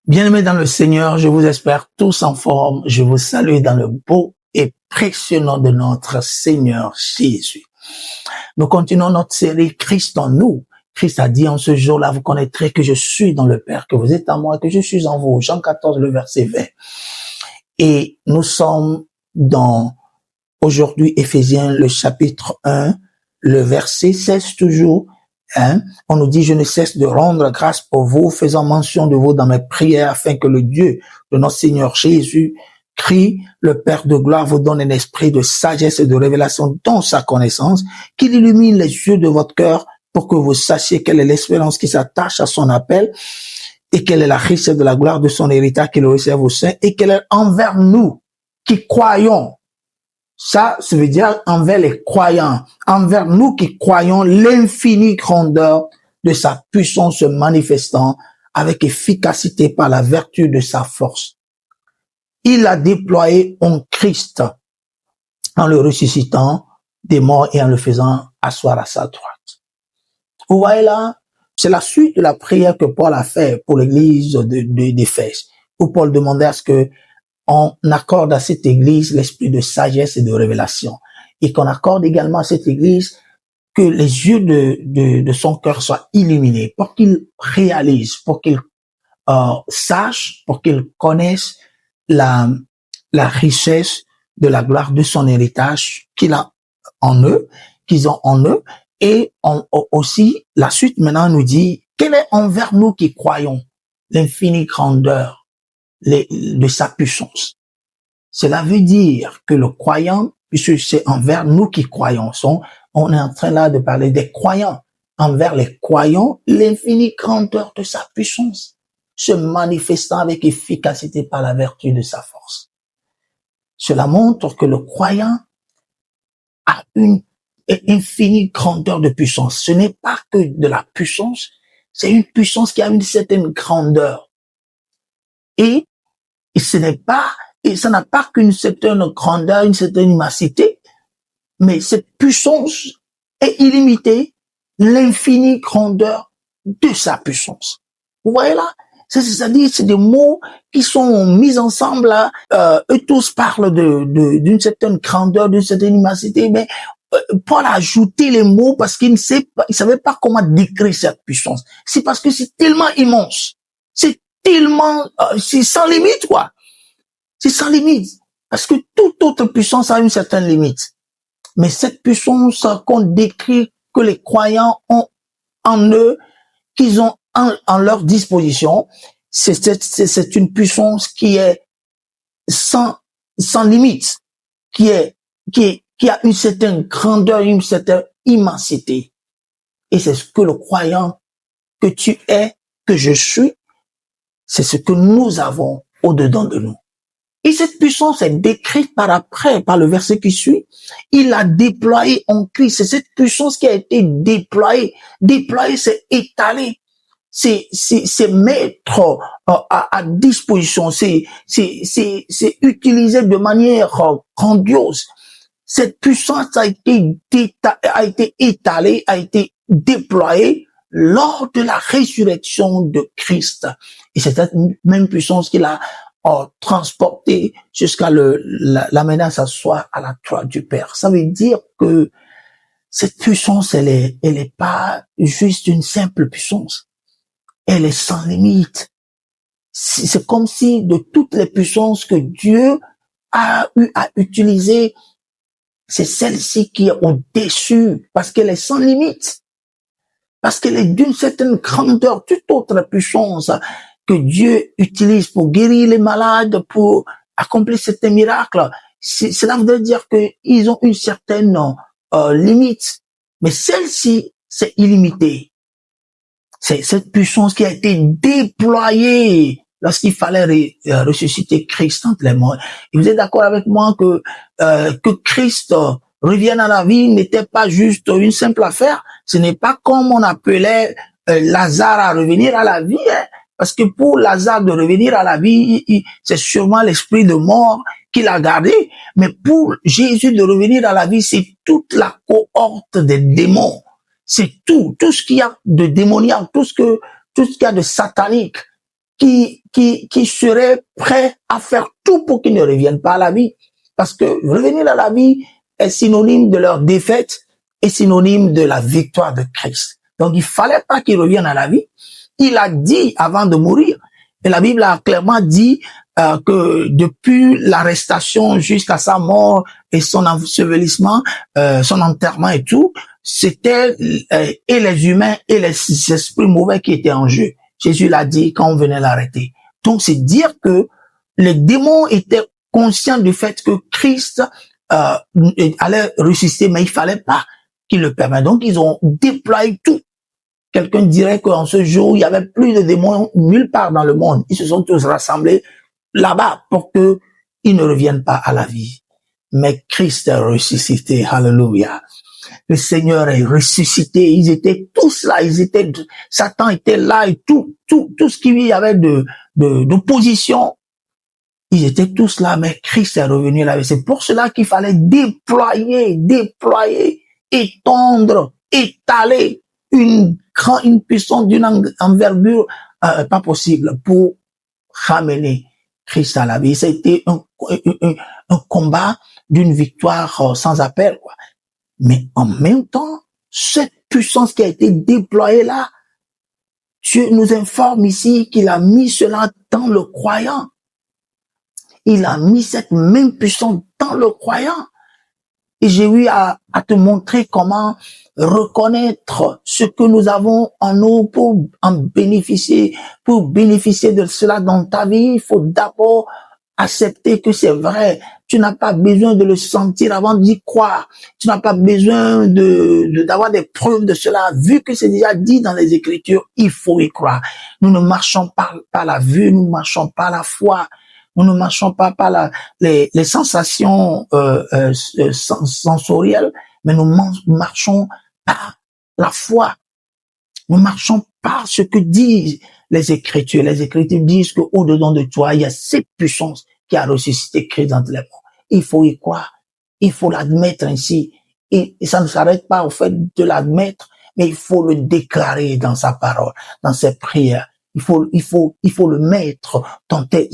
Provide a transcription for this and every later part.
Bien-aimés dans le Seigneur, je vous espère tous en forme. Je vous salue dans le beau et précieux nom de notre Seigneur Jésus. Nous continuons notre série Christ en nous. Christ a dit en ce jour-là, vous connaîtrez que je suis dans le Père, que vous êtes en moi, que je suis en vous. Jean 14, le verset 20. Et nous sommes dans, aujourd'hui, Éphésiens, le chapitre 1, le verset 16 toujours. On nous dit, je ne cesse de rendre grâce pour vous, faisant mention de vous dans mes prières, afin que le Dieu de notre Seigneur Jésus, Christ, le Père de gloire, vous donne un esprit de sagesse et de révélation dans sa connaissance, qu'il illumine les yeux de votre cœur pour que vous sachiez quelle est l'espérance qui s'attache à son appel et quelle est la richesse de la gloire de son héritage qu'il réserve aux saints et quelle est envers nous qui croyons. Ça veut dire envers les croyants, envers nous qui croyons l'infinie grandeur de sa puissance se manifestant avec efficacité par la vertu de sa force. Il l'a déployé en Christ en le ressuscitant des morts et en le faisant asseoir à sa droite. Vous voyez là, c'est la suite de la prière que Paul a fait pour l'église d'Éphèse, où Paul demandait à ce que on accorde à cette église l'esprit de sagesse et de révélation, et qu'on accorde également à cette église que les yeux de son cœur soient illuminés pour qu'il réalise, pour qu'il sache, pour qu'il connaisse la richesse de la gloire de son héritage qu'il a en eux, qu'ils ont en eux. Et aussi, la suite maintenant nous dit, quelle est envers nous qui croyons l'infinie grandeur de sa puissance. Cela veut dire que le croyant, puisque c'est envers nous qui croyons, on est en train là de parler des croyants, envers les croyants, l'infinie grandeur de sa puissance, se manifestant avec efficacité par la vertu de sa force. Cela montre que le croyant a une infinie grandeur de puissance. Ce n'est pas que de la puissance, c'est une puissance qui a une certaine grandeur. Et ça n'a pas qu'une certaine grandeur, une certaine immensité, mais cette puissance est illimitée, l'infinie grandeur de sa puissance. Vous voyez là? C'est-à-dire, c'est des mots qui sont mis ensemble là. Eux tous parlent d'une certaine grandeur, d'une certaine immensité, mais Paul a ajouté les mots parce qu'il savait pas comment décrire cette puissance. C'est parce que c'est tellement immense. C'est tellement, c'est sans limite, quoi. C'est sans limite. Parce que toute autre puissance a une certaine limite. Mais cette puissance qu'on décrit, que les croyants ont en eux, qu'ils ont en leur disposition, c'est une puissance qui est sans limite, qui a une certaine grandeur, une certaine immensité. Et c'est ce que le croyant que tu es, que je suis, c'est ce que nous avons au-dedans de nous. Et cette puissance est décrite par le verset qui suit. Il l'a déployé en Christ. C'est cette puissance qui a été déployée. Déployer, c'est étaler. C'est mettre à disposition. C'est utilisé de manière grandiose. Cette puissance a été étalée, a été déployée lors de la résurrection de Christ. Et c'est cette même puissance qu'il a transporté jusqu'à l'amener à s'asseoir à la droite du Père. Ça veut dire que cette puissance, elle est pas juste une simple puissance. Elle est sans limite. C'est comme si de toutes les puissances que Dieu a eu à utiliser, c'est celle-ci qui est au-dessus, parce qu'elle est sans limite. Parce qu'elle est d'une certaine grandeur, toute autre puissance que Dieu utilise pour guérir les malades, pour accomplir certains miracles. Cela veut dire qu'ils ont une certaine limite. Mais celle-ci, c'est illimité. C'est cette puissance qui a été déployée lorsqu'il fallait ressusciter Christ entre les morts. Et vous êtes d'accord avec moi que Christ revienne à la vie n'était pas juste une simple affaire. Ce n'est pas comme on appelait Lazare à revenir à la vie, hein. Parce que pour Lazare de revenir à la vie, c'est sûrement l'esprit de mort qu'il a gardé. Mais pour Jésus de revenir à la vie, c'est toute la cohorte des démons. C'est tout ce qu'il y a de démoniaque, tout ce qu'il y a de satanique qui seraient prêts à faire tout pour qu'ils ne reviennent pas à la vie. Parce que revenir à la vie est synonyme de leur défaite et synonyme de la victoire de Christ. Donc, il fallait pas qu'ils reviennent à la vie. Il a dit avant de mourir, et la Bible a clairement dit que depuis l'arrestation jusqu'à sa mort et son ensevelissement, son enterrement et tout, c'était et les humains et les esprits mauvais qui étaient en jeu. Jésus l'a dit quand on venait l'arrêter. Donc, c'est dire que les démons étaient conscients du fait que Christ allait ressusciter, mais il fallait pas qu'il le permette. Donc, ils ont déployé tout. Quelqu'un dirait qu'en ce jour, il y avait plus de démons nulle part dans le monde. Ils se sont tous rassemblés là-bas pour que ils ne reviennent pas à la vie. Mais Christ est ressuscité. Alléluia. Le Seigneur est ressuscité. Ils étaient tous là. Satan était là et tout ce qu'il y avait d'opposition. Ils étaient tous là, mais Christ est revenu là. C'est pour cela qu'il fallait déployer, étendre, étaler une puissance d'une envergure pas possible pour ramener Christ à la vie. C'était un combat d'une victoire sans appel, quoi. Mais en même temps, cette puissance qui a été déployée là, Dieu nous informe ici qu'il a mis cela dans le croyant. Il a mis cette même puissance dans le croyant. Et j'ai eu à te montrer comment reconnaître ce que nous avons en nous pour en bénéficier, pour bénéficier de cela dans ta vie. Il faut d'abord accepter que c'est vrai. Tu n'as pas besoin de le sentir avant d'y croire. Tu n'as pas besoin d'avoir des preuves de cela. Vu que c'est déjà dit dans les Écritures, il faut y croire. Nous ne marchons pas par la vue, nous ne marchons pas la foi. Nous ne marchons pas par les sensations sensorielles, mais nous marchons par la foi. Nous marchons par ce que disent les Écritures. Les Écritures disent qu'au-dedans de toi, il y a cette puissance qui a ressuscité Christ d'entre les morts. Il faut y croire. Il faut l'admettre ainsi. Et ça ne s'arrête pas au fait de l'admettre, mais il faut le déclarer dans sa parole, dans ses prières. Il faut le mettre dans tes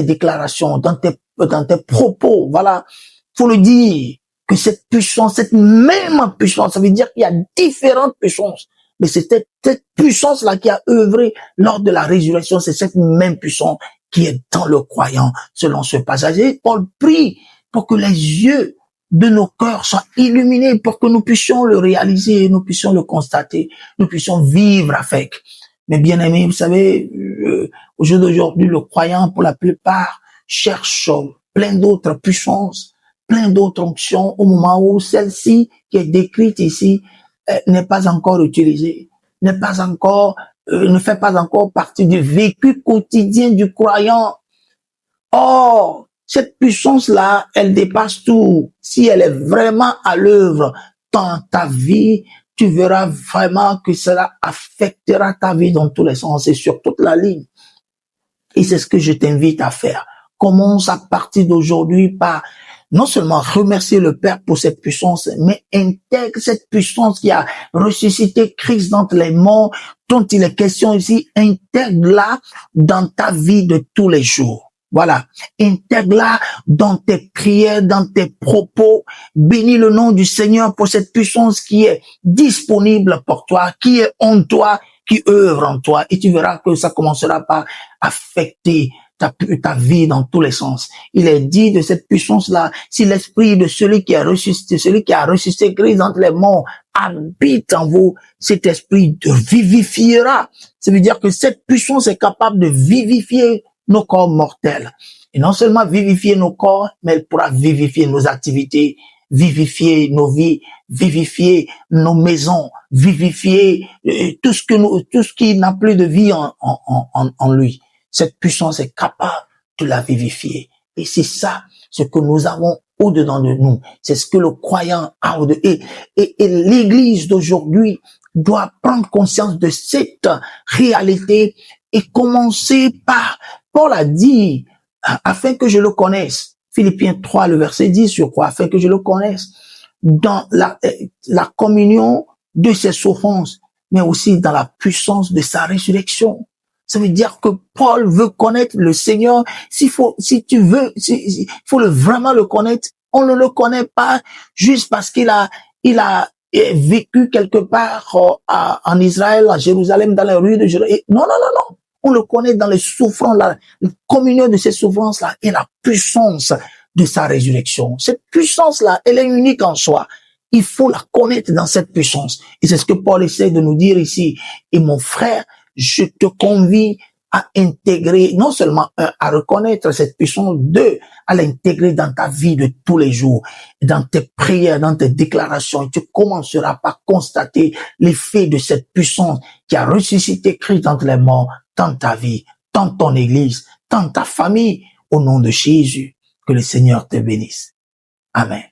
déclarations, dans tes propos. Voilà. Il faut le dire que cette puissance, cette même puissance, ça veut dire qu'il y a différentes puissances. Mais c'est cette puissance-là qui a œuvré lors de la résurrection. C'est cette même puissance qui est dans le croyant, selon ce passage. Et Paul prie pour que les yeux de nos cœurs soient illuminés, pour que nous puissions le réaliser, nous puissions le constater, nous puissions vivre avec. Mais bien aimés, vous savez, au jour d'aujourd'hui, le croyant, pour la plupart, cherche plein d'autres puissances, plein d'autres onctions, au moment où celle-ci, qui est décrite ici, n'est pas encore utilisée, ne fait pas encore partie du vécu quotidien du croyant. Or, cette puissance-là, elle dépasse tout. Si elle est vraiment à l'œuvre dans ta vie, tu verras vraiment que cela affectera ta vie dans tous les sens et sur toute la ligne. Et c'est ce que je t'invite à faire. Commence à partir d'aujourd'hui par non seulement remercier le Père pour cette puissance, mais intègre cette puissance qui a ressuscité Christ d'entre les morts, dont il est question ici, intègre-la dans ta vie de tous les jours. Voilà, intègre-la dans tes prières, dans tes propos. Bénis le nom du Seigneur pour cette puissance qui est disponible pour toi, qui est en toi, qui œuvre en toi. Et tu verras que ça commencera par affecter ta vie dans tous les sens. Il est dit de cette puissance-là, si l'esprit de celui qui a ressuscité Christ entre les morts habite en vous, cet esprit te vivifiera. Ça veut dire que cette puissance est capable de vivifier nos corps mortels. Et non seulement vivifier nos corps, mais elle pourra vivifier nos activités, vivifier nos vies, vivifier nos maisons, vivifier tout ce qui n'a plus de vie en lui. Cette puissance est capable de la vivifier. Et c'est ça, ce que nous avons au-dedans de nous. C'est ce que le croyant a au-dedans. Et l'Église d'aujourd'hui doit prendre conscience de cette réalité et commencer par, Paul a dit, afin que je le connaisse. Philippiens 3, le verset 10, je crois, afin que je le connaisse dans la communion de ses souffrances, mais aussi dans la puissance de sa résurrection. Ça veut dire que Paul veut connaître le Seigneur. Il faut vraiment le connaître. On ne le connaît pas juste parce qu'il a vécu quelque part en Israël, à Jérusalem, dans les rues de Jérusalem. Non, non, non, non. On le connaît dans les souffrances, la communion de ces souffrances-là et la puissance de sa résurrection. Cette puissance-là, elle est unique en soi. Il faut la connaître dans cette puissance. Et c'est ce que Paul essaie de nous dire ici. Et mon frère, je te convie à intégrer, non seulement à reconnaître cette puissance, deux, à l'intégrer dans ta vie de tous les jours, dans tes prières, dans tes déclarations. Et tu commenceras par constater l'effet de cette puissance qui a ressuscité Christ entre les morts dans ta vie, dans ton église, dans ta famille, au nom de Jésus. Que le Seigneur te bénisse. Amen.